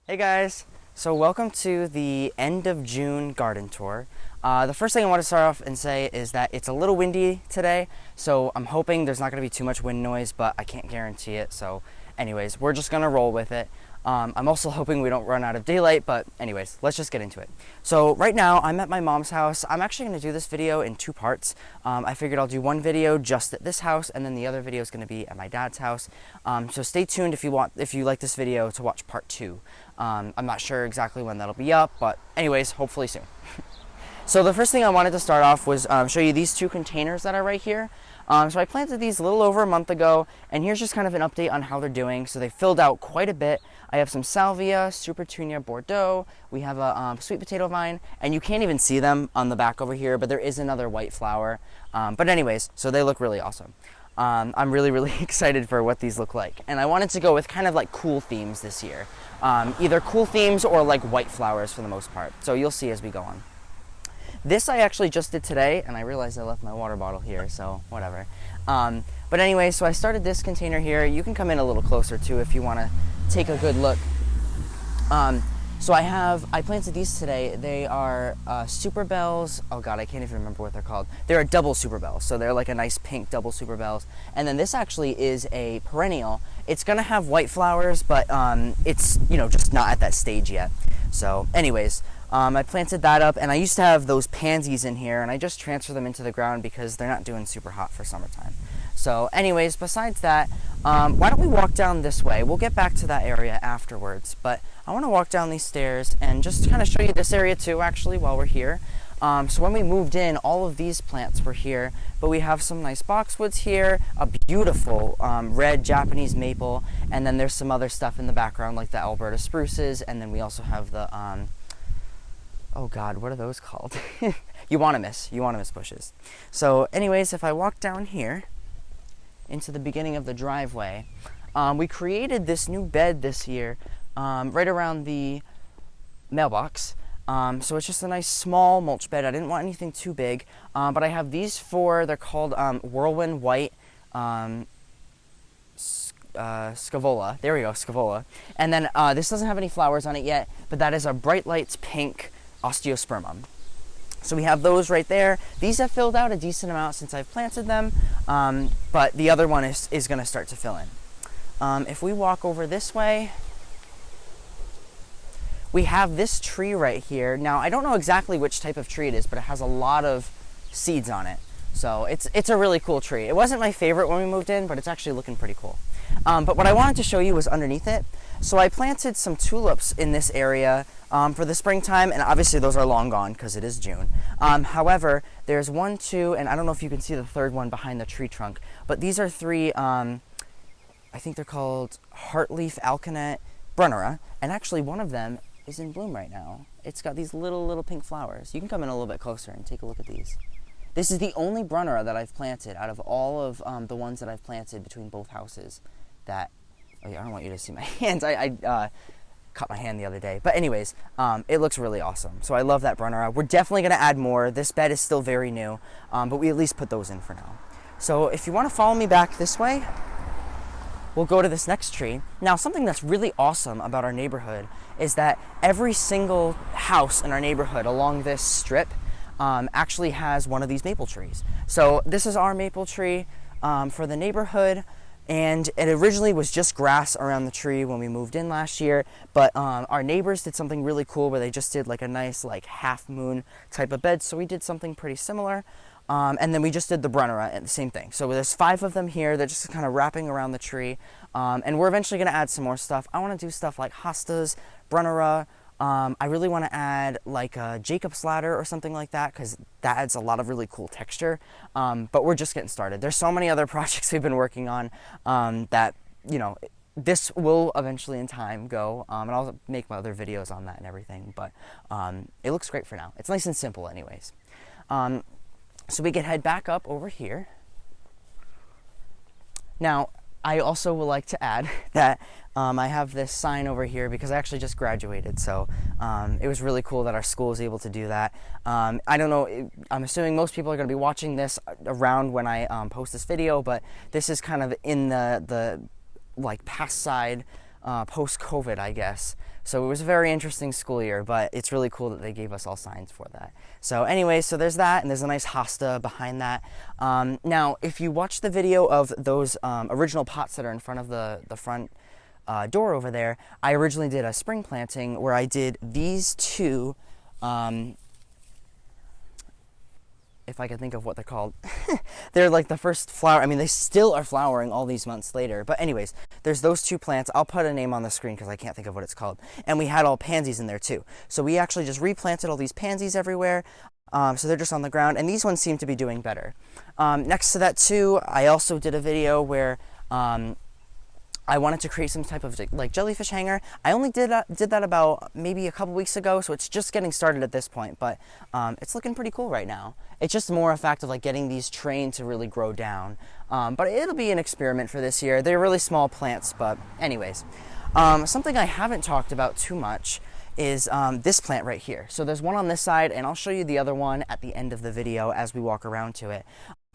Hey guys, so welcome to the end of June garden tour. The first thing I want to start off and say is that it's a little windy today, so I'm hoping there's not going to be too much wind noise, but I can't guarantee it. So anyways, we're just going to roll with it. I'm also hoping we don't run out of daylight, but anyways, let's just get into it. So right now I'm at my mom's house. I'm actually going to do this video in two parts. I figured I'll do one video just at this house, and then the other video is going to be at my dad's house. So stay tuned if you like this video to watch part 2. I'm not sure exactly when that'll be up, but anyways, hopefully soon. So the first thing I wanted to start off was show you these two containers that are right here. So I planted these a little over a month ago, and here's just kind of an update on how they're doing. So they filled out quite a bit. I have some salvia, super Tunia Bordeaux. We have a sweet potato vine, and you can't even see them on the back over here, but there is another white flower. But anyways, so they look really awesome. I'm really excited for what these look like. And I wanted to go with kind of like cool themes this year. Either cool themes or like white flowers for the most part. So you'll see as we go on. This I actually just did today, and I realized I left my water bottle here, so whatever. But anyway, so I started this container here. You can come in a little closer too if you want to take a good look. So I planted these today. They are super bells. Oh god, I can't even remember what they're called. They're a double super bells, so they're like a nice pink double super bells. And then this actually is a perennial. It's gonna have white flowers, but it's just not at that stage yet. So anyways, I planted that up, and I used to have those pansies in here, and I just transferred them into the ground because they're not doing super hot for summertime. So anyways, besides that, why don't we walk down this way? We'll get back to that area afterwards, but I want to walk down these stairs and just kind of show you this area too, actually, while we're here. So when we moved in, all of these plants were here, but we have some nice boxwoods here, a beautiful red Japanese maple, and then there's some other stuff in the background like the Alberta spruces, and then we also have the oh god, what are those called? Euonymus bushes. So anyways, if I walk down here into the beginning of the driveway, we created this new bed this year right around the mailbox. So it's just a nice small mulch bed. I didn't want anything too big, but I have these four. They're called Whirlwind White Scavola. There we go, Scavola. And then this doesn't have any flowers on it yet, but that is a Bright Lights Pink Osteospermum. So we have those right there. These have filled out a decent amount since I've planted them, but the other one is going to start to fill in. If we walk over this way, we have this tree right here. Now, I don't know exactly which type of tree it is, but it has a lot of seeds on it. So it's a really cool tree. It wasn't my favorite when we moved in, but it's actually looking pretty cool. But what I wanted to show you was underneath it. So I planted some tulips in this area for the springtime, and obviously those are long gone because it is June. However, there's 1, 2, and I don't know if you can see the third one behind the tree trunk, but these are 3, I think they're called Heartleaf Alkanet Brunnera, and actually one of them is in bloom right now. It's got these little pink flowers. You can come in a little bit closer and take a look at these. This is the only Brunnera that I've planted out of all of the ones that I've planted between both houses that, oh yeah, I don't want you to see my hands. I cut my hand the other day. But anyways, it looks really awesome. So I love that Brunnera. We're definitely going to add more. This bed is still very new, but we at least put those in for now. So if you want to follow me back this way, we'll go to this next tree. Now, something that's really awesome about our neighborhood is that every single house in our neighborhood along this strip actually has one of these maple trees. So this is our maple tree for the neighborhood, and it originally was just grass around the tree when we moved in last year, but our neighbors did something really cool where they just did like a nice like half moon type of bed, so we did something pretty similar. And then we just did the Brunnera and the same thing. So there's 5 of them here. They're just kind of wrapping around the tree. And we're eventually going to add some more stuff. I want to do stuff like hostas, Brunnera. I really want to add like a Jacob's ladder or something like that because that adds a lot of really cool texture. But we're just getting started. There's so many other projects we've been working on that, this will eventually in time go. And I'll make my other videos on that and everything. But it looks great for now. It's nice and simple anyways. So we can head back up over here. Now, I also would like to add that I have this sign over here because I actually just graduated, so it was really cool that our school was able to do that. I don't know, I'm assuming most people are going to be watching this around when I post this video, but this is kind of in the like past side post-COVID, I guess. So it was a very interesting school year, but it's really cool that they gave us all signs for that. So anyway, so there's that, and there's a nice hosta behind that. Now, if you watch the video of those original pots that are in front of the front door over there, I originally did a spring planting where I did these two, if I can think of what they're called. They're like the first flower. I mean, they still are flowering all these months later. But anyways, there's those two plants. I'll put a name on the screen because I can't think of what it's called. And we had all pansies in there too. So we actually just replanted all these pansies everywhere. So they're just on the ground. And these ones seem to be doing better. Next to that too, I also did a video where I wanted to create some type of like jellyfish hanger. I only did that about maybe a couple weeks ago, so it's just getting started at this point, but it's looking pretty cool right now. It's just more a fact of like getting these trained to really grow down. But it'll be an experiment for this year. They're really small plants, but anyways. Something I haven't talked about too much is this plant right here. So there's one on this side, and I'll show you the other one at the end of the video as we walk around to it.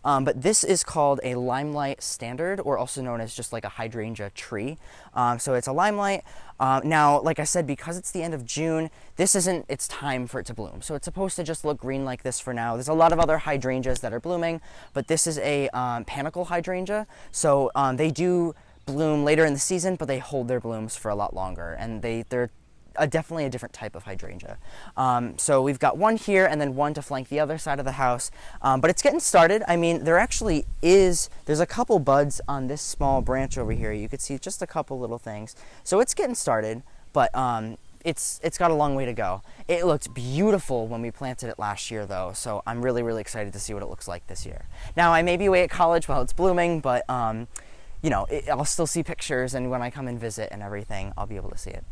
But this is called a Limelight standard, or also known as just like a hydrangea tree. So it's a limelight. Now, like I said, because it's the end of June, this isn't its time for it to bloom. So it's supposed to just look green like this for now. There's a lot of other hydrangeas that are blooming, but this is a Panicle Hydrangea. So they do bloom later in the season, but they hold their blooms for a lot longer, and they're definitely a different type of hydrangea. So we've got one here and then one to flank the other side of the house, but it's getting started. I mean, there's a couple buds on this small branch over here. You could see just a couple little things. So it's getting started, but it's got a long way to go. It looked beautiful when we planted it last year though, so I'm really, really excited to see what it looks like this year. Now, I may be away at college while it's blooming, but you know, I'll still see pictures, and when I come and visit and everything, I'll be able to see it.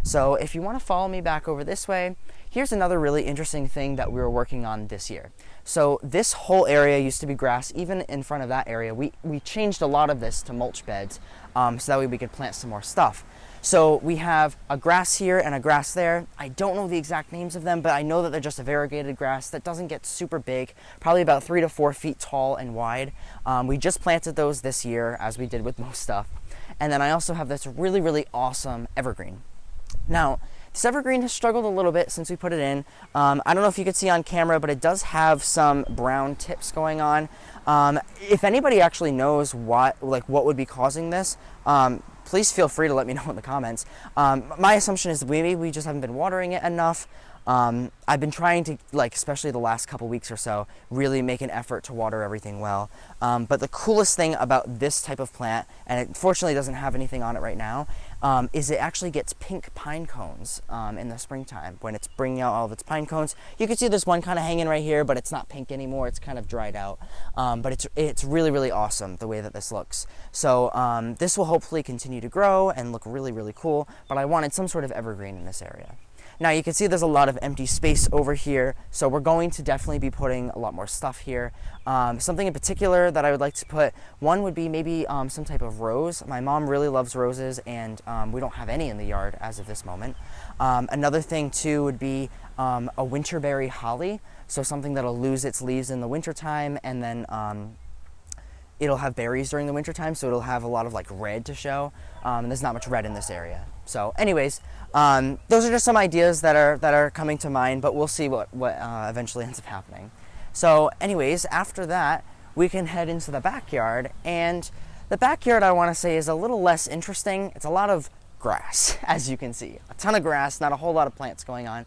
So if you want to follow me back over this way, here's another really interesting thing that we were working on this year. So this whole area used to be grass. Even in front of that area, we changed a lot of this to mulch beds, so that way we could plant some more stuff. So we have a grass here and a grass there. I don't know the exact names of them, but I know that they're just a variegated grass that doesn't get super big, probably about 3 to 4 feet tall and wide. We just planted those this year, as we did with most stuff. And then I also have this really, really awesome evergreen. Now, this evergreen has struggled a little bit since we put it in. I don't know if you could see on camera, but it does have some brown tips going on. If anybody actually knows what would be causing this, please feel free to let me know in the comments. My assumption is that maybe we just haven't been watering it enough. I've been trying to, especially the last couple weeks or so, really make an effort to water everything well. But the coolest thing about this type of plant, and it fortunately doesn't have anything on it right now, is it actually gets pink pine cones in the springtime when it's bringing out all of its pine cones. You can see there's one kind of hanging right here, but it's not pink anymore. It's kind of dried out. But it's really, really awesome the way that this looks. So this will hopefully continue to grow and look really, really cool, but I wanted some sort of evergreen in this area. Now you can see there's a lot of empty space over here, so we're going to definitely be putting a lot more stuff here. Something in particular that I would like to put, one would be maybe some type of rose. My mom really loves roses, and we don't have any in the yard as of this moment. Another thing too would be a Winterberry Holly, so something that'll lose its leaves in the wintertime, and then it'll have berries during the wintertime, so it'll have a lot of red to show, and there's not much red in this area. So anyways, those are just some ideas that are coming to mind, but we'll see what eventually ends up happening. So anyways, after that, we can head into the backyard, and the backyard, I want to say, is a little less interesting. It's a lot of grass, as you can see. A ton of grass, not a whole lot of plants going on.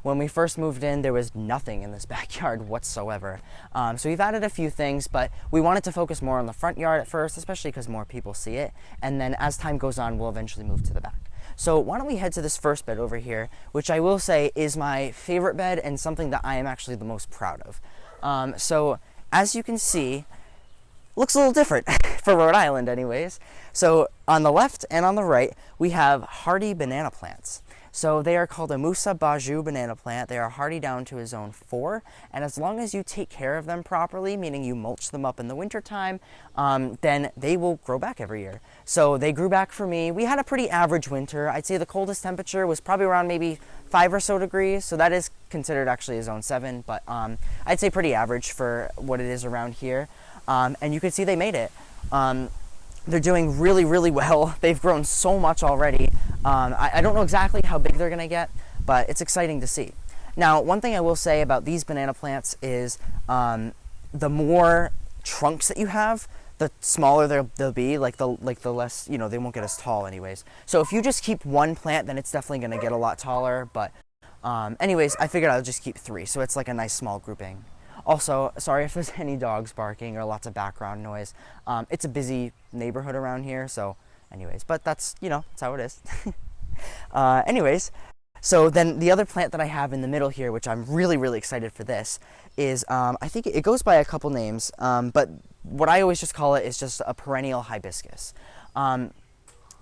When we first moved in, there was nothing in this backyard whatsoever. So we've added a few things, but we wanted to focus more on the front yard at first, especially because more people see it. And then as time goes on, we'll eventually move to the back. So why don't we head to this first bed over here, which I will say is my favorite bed and something that I am actually the most proud of. So as you can see, looks a little different for Rhode Island anyways. So on the left and on the right, we have hardy banana plants. So they are called a Musa Baju banana plant. They are hardy down to a zone 4, and as long as you take care of them properly, meaning you mulch them up in the wintertime, then they will grow back every year. So they grew back for me. We had a pretty average winter. I'd say the coldest temperature was probably around maybe 5 or so degrees, so that is considered actually a zone 7, but I'd say pretty average for what it is around here. And you can see they made it. They're doing really, really well. They've grown so much already. I don't know exactly how big they're gonna get, but it's exciting to see. Now, one thing I will say about these banana plants is the more trunks that you have, the smaller they'll be, like the less, you know, they won't get as tall anyways. So if you just keep one plant, then it's definitely gonna get a lot taller, but anyways, I figured I'll just keep 3, so it's like a nice small grouping. Also, sorry if there's any dogs barking or lots of background noise. It's a busy neighborhood around here, so anyways, but that's, you know, that's how it is. Anyways, so then the other plant that I have in the middle here, which I'm really, really excited for this, is I think it goes by a couple names, but what I always just call it is just a perennial hibiscus.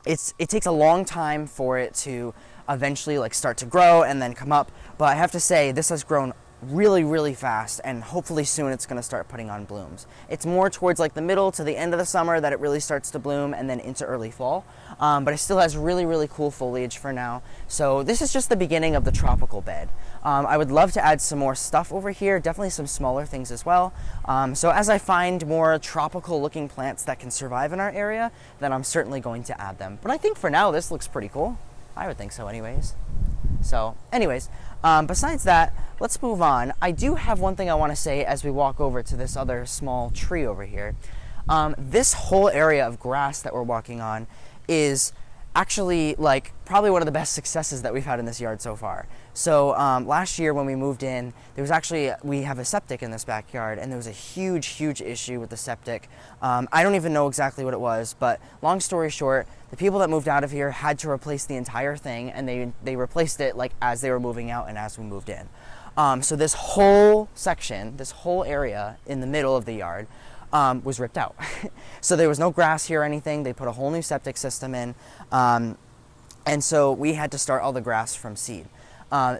It takes a long time for it to eventually like start to grow and then come up, but I have to say this has grown really, really fast, and hopefully soon it's going to start putting on blooms. It's more towards like the middle to the end of the summer that it really starts to bloom, and then into early fall, but it still has really, really cool foliage for now. So this is just the beginning of the tropical bed. I would love to add some more stuff over here, definitely some smaller things as well. So as I find more tropical looking plants that can survive in our area, then I'm certainly going to add them. But I think for now this looks pretty cool. I would think so anyways. So anyways, besides that, let's move on. I do have one thing I want to say as we walk over to this other small tree over here. This whole area of grass that we're walking on is actually like probably one of the best successes that we've had in this yard so far. So last year when we moved in, we have a septic in this backyard, and there was a huge issue with the septic. I don't even know exactly what it was, but long story short, the people that moved out of here had to replace the entire thing, and they replaced it like as they were moving out and as we moved in. So this whole section, this whole area in the middle of the yard was ripped out. So there was no grass here or anything. They put a whole new septic system in, and so we had to start all the grass from seed.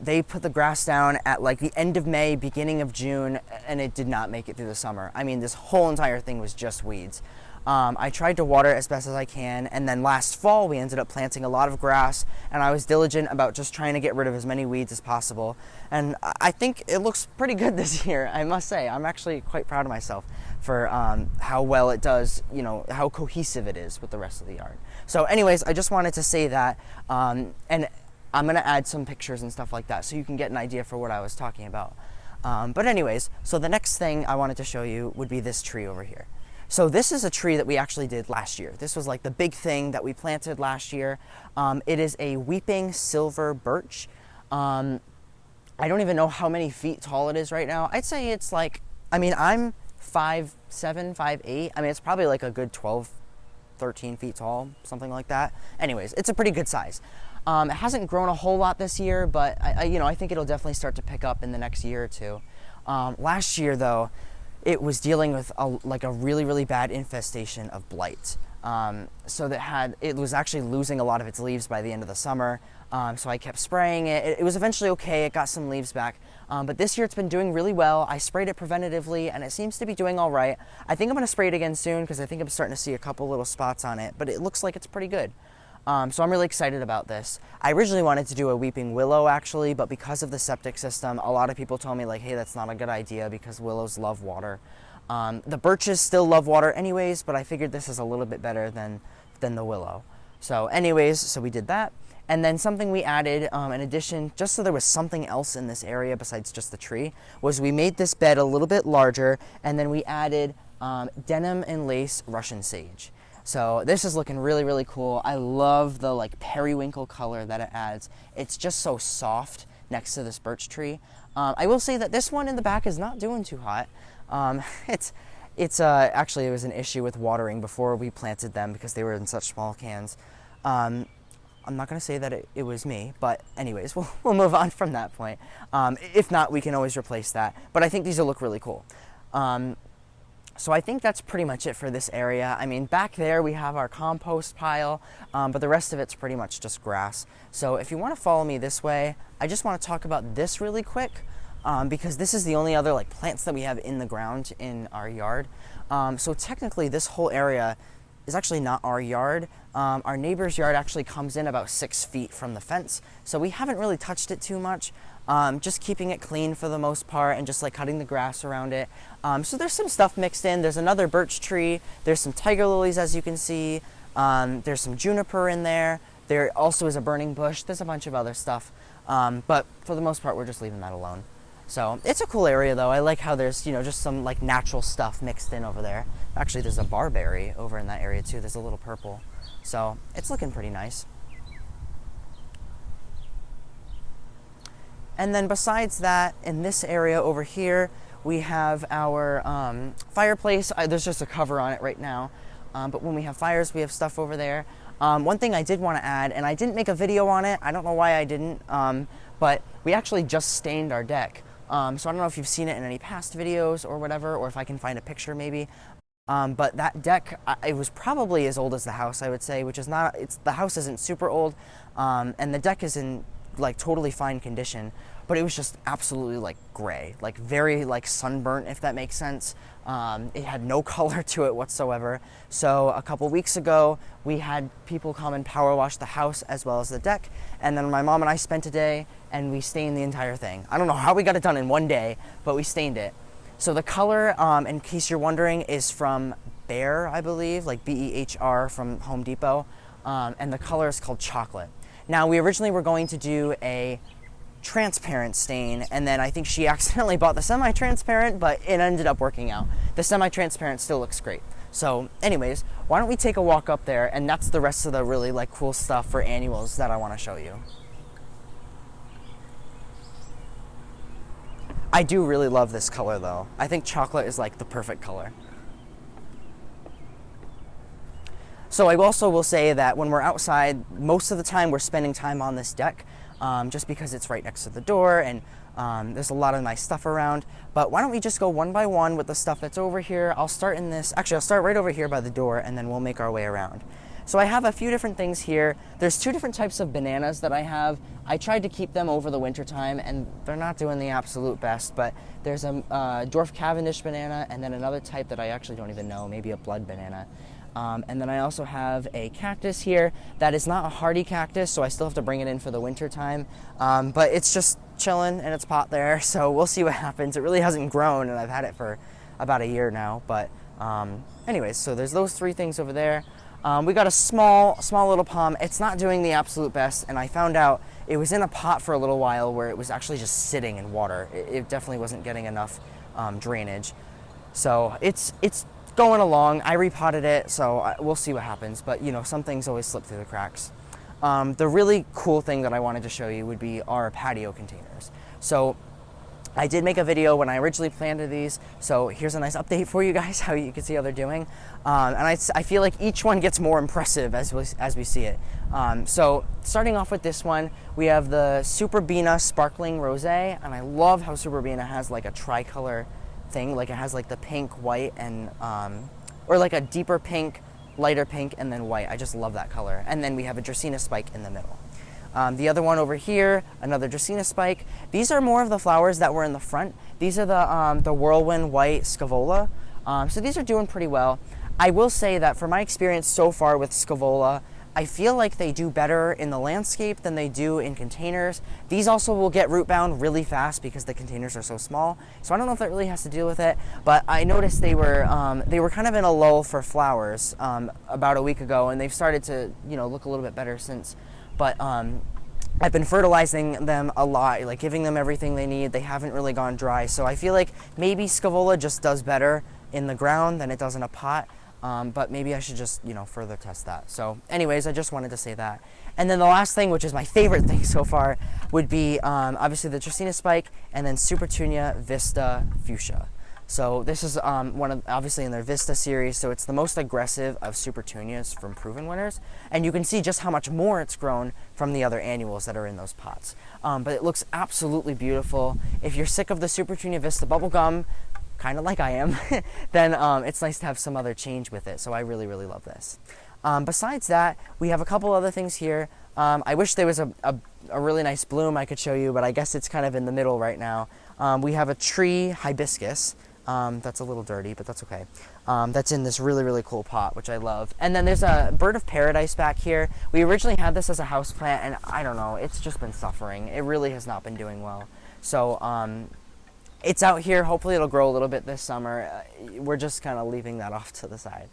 They put the grass down at like the end of May, beginning of June, and it did not make it through the summer. I mean, this whole entire thing was just weeds. I tried to water it as best as I can, and then last fall we ended up planting a lot of grass, and I was diligent about just trying to get rid of as many weeds as possible. And I think it looks pretty good this year, I must say. I'm actually quite proud of myself for how well it does, you know, how cohesive it is with the rest of the yard. So anyways, I just wanted to say that, and I'm going to add some pictures and stuff like that so you can get an idea for what I was talking about. But anyways, so the next thing I wanted to show you would be this tree over here. So this is a tree that we actually did last year. This was like the big thing that we planted last year. It is a weeping silver birch. I don't even know how many feet tall it is right now. I'd say it's like, I mean, I'm 5'7", 5'8". I mean, it's probably like a good 12, 13 feet tall, something like that. Anyways, it's a pretty good size. It hasn't grown a whole lot this year, but I think it'll definitely start to pick up in the next year or two. Last year, though, it was dealing with a really, really bad infestation of blight. So it was actually losing a lot of its leaves by the end of the summer. So I kept spraying it. It was eventually okay. It got some leaves back. But this year it's been doing really well. I sprayed it preventatively, and it seems to be doing all right. I think I'm going to spray it again soon because I think I'm starting to see a couple little spots on it, but it looks like it's pretty good. So I'm really excited about this. I originally wanted to do a weeping willow actually, but because of the septic system, a lot of people told me like, hey, that's not a good idea because willows love water. The birches still love water anyways, but I figured this is a little bit better than the willow. So anyways, so we did that. And then something we added in addition, just so there was something else in this area besides just the tree, was we made this bed a little bit larger, and then we added denim and lace Russian sage. So this is looking really, really cool. I love the like periwinkle color that it adds. It's just so soft next to this birch tree. I will say that this one in the back is not doing too hot. Actually, it was an issue with watering before we planted them because they were in such small cans. I'm not going to say that it was me, but anyways, we'll move on from that point. If not, we can always replace that. But I think these will look really cool. So I think that's pretty much it for this area. I mean, back there we have our compost pile, but the rest of it's pretty much just grass. So if you want to follow me this way, I just want to talk about this really quick, because this is the only other like plants that we have in the ground in our yard. So technically this whole area is actually not our yard. Our neighbor's yard actually comes in about 6 feet from the fence, so we haven't really touched it too much. Just keeping it clean for the most part and just like cutting the grass around it. So there's some stuff mixed in. There's another birch tree. There's some tiger lilies, as you can see. There's some juniper in there. There also is a burning bush. There's a bunch of other stuff. But for the most part, we're just leaving that alone. So it's a cool area though. I like how there's, you know, just some like natural stuff mixed in over there. Actually, there's a barberry over in that area too. There's a little purple. So it's looking pretty nice. And then besides that, in this area over here, we have our fireplace. There's just a cover on it right now. But when we have fires, we have stuff over there. One thing I did want to add, and I didn't make a video on it. I don't know why I didn't, but we actually just stained our deck. So I don't know if you've seen it in any past videos or whatever, or if I can find a picture maybe. But that deck, it was probably as old as the house, I would say, which is not, the house isn't super old, and the deck is in like totally fine condition, but it was just absolutely like gray, like very like sunburnt, if that makes sense. It had no color to it whatsoever. So a couple weeks ago, we had people come and power wash the house as well as the deck, and then my mom and I spent a day and we stained the entire thing. I don't know how we got it done in one day, but we stained it. So the color, in case you're wondering, is from Behr, I believe, like B-E-H-R from Home Depot, and the color is called chocolate. Now, we originally were going to do a transparent stain, and then I think she accidentally bought the semi-transparent, but it ended up working out. The semi-transparent still looks great. So anyways, why don't we take a walk up there, and that's the rest of the really like cool stuff for annuals that I want to show you. I do really love this color though. I think chocolate is like the perfect color. So I also will say that when we're outside, most of the time we're spending time on this deck, just because it's right next to the door and there's a lot of nice stuff around. But why don't we just go one by one with the stuff that's over here. I'll start in this, actually I'll start right over here by the door, and then we'll make our way around. So I have a few different things here. There's 2 different types of bananas that I have. I tried to keep them over the winter time, and they're not doing the absolute best, but there's a dwarf Cavendish banana, and then another type that I actually don't even know, maybe a blood banana. And then I also have a cactus here that is not a hardy cactus, so I still have to bring it in for the winter time. But it's just chilling in its pot there, so we'll see what happens. It really hasn't grown, and I've had it for about a year now. But anyways, so there's those 3 things over there. We got a small little palm. It's not doing the absolute best, and I found out it was in a pot for a little while where it was actually just sitting in water. It definitely wasn't getting enough drainage. So it's going along. I repotted it, so we'll see what happens. But you know, some things always slip through the cracks. The really cool thing that I wanted to show you would be our patio containers. So I did make a video when I originally planted these, so here's a nice update for you guys, how you can see how they're doing. And I feel like each one gets more impressive as we see it. So starting off with this one, we have the Super Bena Sparkling Rosé, and I love how Super Bena has like a tricolor thing, like it has like the pink, white, and or like a deeper pink, lighter pink, and then white. I just love that color. And then we have a Dracaena spike in the middle. The other one over here, another Dracaena spike. These are more of the flowers that were in the front. These are the Whirlwind white Scavola. So these are doing pretty well. I will say that for my experience so far with Scavola, I feel like they do better in the landscape than they do in containers. These also will get root bound really fast because the containers are so small. So I don't know if that really has to do with it, but I noticed they were kind of in a lull for flowers about a week ago, and they've started to, you know, look a little bit better since. But I've been fertilizing them a lot, like giving them everything they need. They haven't really gone dry. So I feel like maybe Scavola just does better in the ground than it does in a pot. But maybe I should just, you know, further test that. So anyways, I just wanted to say that. And then the last thing, which is my favorite thing so far, would be obviously the Dracaena spike, and then Super Tunia Vista Fuchsia. So this is one of, obviously in their Vista series, so it's the most aggressive of Super Tunias from proven winners. And you can see just how much more it's grown from the other annuals that are in those pots. But it looks absolutely beautiful. If you're sick of the Super Tunia Vista bubblegum, kind of like I am, then it's nice to have some other change with it. So I really, really love this. Besides that, we have a couple other things here. I wish there was a really nice bloom I could show you, but I guess it's kind of in the middle right now. We have a tree hibiscus. That's a little dirty, but that's okay. That's in this really, really cool pot, which I love. And then there's a bird of paradise back here. We originally had this as a house plant, and I don't know, it's just been suffering. It really has not been doing well. So it's out here. Hopefully it'll grow a little bit this summer. We're just kind of leaving that off to the side.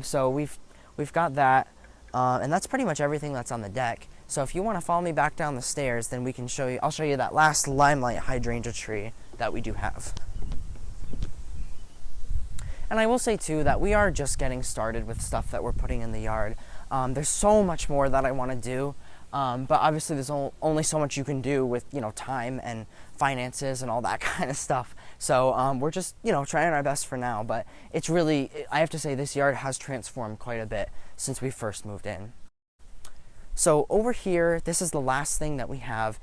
So we've got that, and that's pretty much everything that's on the deck. So if you want to follow me back down the stairs, then we can show you. I'll show you that last Limelight Hydrangea tree that we do have. And I will say too that we are just getting started with stuff that we're putting in the yard. There's so much more that I want to do, but obviously there's only so much you can do with, you know, time and finances and all that kind of stuff. So we're just, you know, trying our best for now. But it's really, I have to say, this yard has transformed quite a bit since we first moved in. So over here, this is the last thing that we have.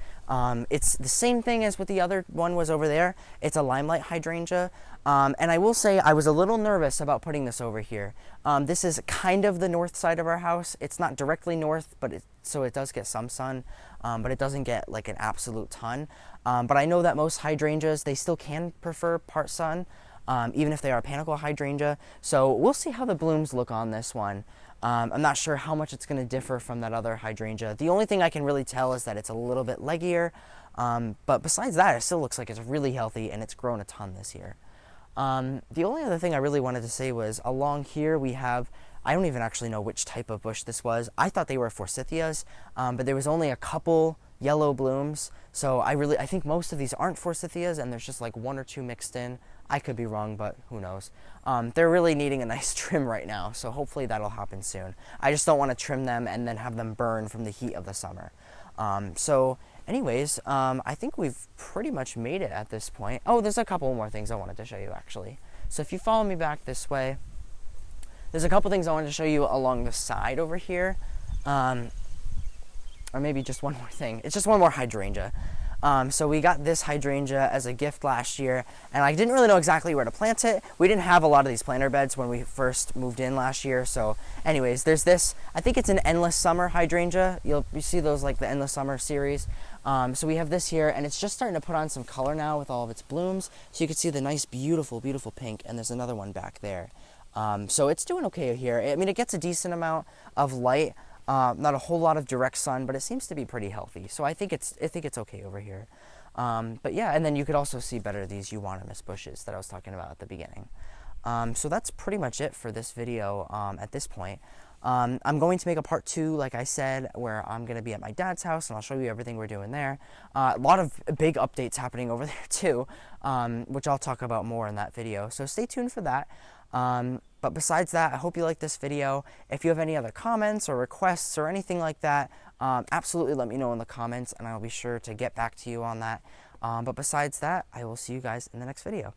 It's the same thing as what the other one was over there. It's a Limelight Hydrangea. And I will say I was a little nervous about putting this over here. This is kind of the north side of our house. It's not directly north, but so it does get some sun, but it doesn't get like an absolute ton. But I know that most hydrangeas, they still can prefer part sun, even if they are Panicle Hydrangea. So we'll see how the blooms look on this one. I'm not sure how much it's going to differ from that other hydrangea. The only thing I can really tell is that it's a little bit leggier, but besides that, it still looks like it's really healthy and it's grown a ton this year. The only other thing I really wanted to say was along here we have, I don't even actually know which type of bush this was. I thought they were forsythias, but there was only a couple yellow blooms, so I think most of these aren't forsythias and there's just like one or two mixed in. I could be wrong, but who knows. They're really needing a nice trim right now, so hopefully that'll happen soon. I just don't want to trim them and then have them burn from the heat of the summer. So anyways, I think we've pretty much made it at this point. Oh, there's a couple more things I wanted to show you actually. So if you follow me back this way, there's a couple things I wanted to show you along the side over here. Or maybe just one more thing. It's just one more hydrangea. So we got this hydrangea as a gift last year, and I didn't really know exactly where to plant it. We didn't have a lot of these planter beds when we first moved in last year. So anyways, there's this, I think it's an Endless Summer hydrangea. You see those like the Endless Summer series. So we have this here, and it's just starting to put on some color now with all of its blooms. So you can see the nice, beautiful, beautiful pink, and there's another one back there. So it's doing okay here. I mean, it gets a decent amount of light. Not a whole lot of direct sun, but it seems to be pretty healthy. So I think it's okay over here. But yeah, and then you could also see better these euonymus bushes that I was talking about at the beginning. So that's pretty much it for this video at this point. I'm going to make a part 2, like I said, where I'm going to be at my dad's house, and I'll show you everything we're doing there. A lot of big updates happening over there too, which I'll talk about more in that video. So stay tuned for that. But besides that, I hope you like this video. If you have any other comments or requests or anything like that, absolutely let me know in the comments, and I'll be sure to get back to you on that. But besides that, I will see you guys in the next video.